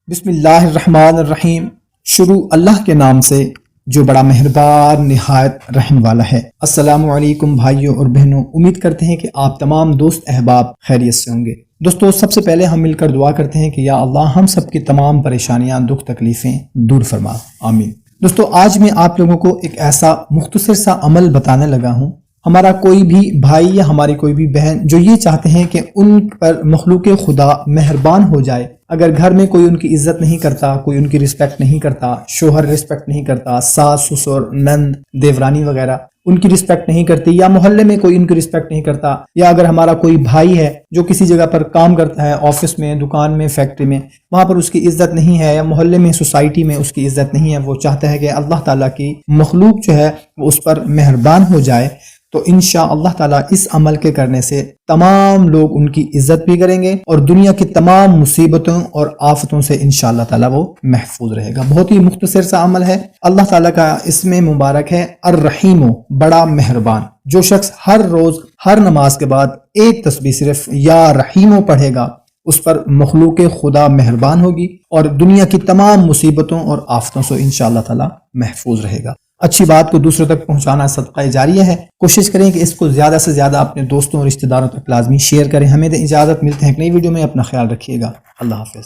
بسم اللہ الرحمن الرحیم۔ شروع اللہ کے نام سے جو بڑا مہربان نہایت رحم والا ہے۔ السلام علیکم بھائیوں اور بہنوں، امید کرتے ہیں کہ آپ تمام دوست احباب خیریت سے ہوں گے۔ دوستو، سب سے پہلے ہم مل کر دعا کرتے ہیں کہ یا اللہ ہم سب کی تمام پریشانیاں، دکھ، تکلیفیں دور فرما، آمین۔ دوستو، آج میں آپ لوگوں کو ایک ایسا مختصر سا عمل بتانے لگا ہوں۔ ہمارا کوئی بھی بھائی یا ہماری کوئی بھی بہن جو یہ چاہتے ہیں کہ ان پر مخلوق خدا مہربان ہو جائے، اگر گھر میں کوئی ان کی عزت نہیں کرتا، کوئی ان کی رسپیکٹ نہیں کرتا، شوہر رسپیکٹ نہیں کرتا، ساس سسر نند دیورانی وغیرہ ان کی رسپیکٹ نہیں کرتی، یا محلے میں کوئی ان کی رسپیکٹ نہیں کرتا، یا اگر ہمارا کوئی بھائی ہے جو کسی جگہ پر کام کرتا ہے، آفس میں، دکان میں، فیکٹری میں، وہاں پر اس کی عزت نہیں ہے، یا محلے میں، سوسائٹی میں اس کی عزت نہیں ہے، وہ چاہتا ہے کہ اللہ تعالیٰ کی مخلوق جو ہے وہ اس پر مہربان ہو جائے، تو انشاءاللہ تعالیٰ اس عمل کے کرنے سے تمام لوگ ان کی عزت بھی کریں گے اور دنیا کی تمام مصیبتوں اور آفتوں سے انشاءاللہ تعالیٰ وہ محفوظ رہے گا۔ بہت ہی مختصر سا عمل ہے۔ اللہ تعالیٰ کا اسم مبارک ہے الرحیم، بڑا مہربان۔ جو شخص ہر روز ہر نماز کے بعد ایک تسبیح صرف یا رحیم پڑھے گا، اس پر مخلوق خدا مہربان ہوگی اور دنیا کی تمام مصیبتوں اور آفتوں سے انشاءاللہ تعالیٰ محفوظ رہے گا۔ اچھی بات کو دوسروں تک پہنچانا صدقہ جاریہ ہے۔ کوشش کریں کہ اس کو زیادہ سے زیادہ اپنے دوستوں اور رشتہ داروں تک لازمی شیئر کریں۔ ہمیں اجازت، ملتے ہیں ایک نئی ویڈیو میں، اپنا خیال رکھیے گا۔ اللہ حافظ۔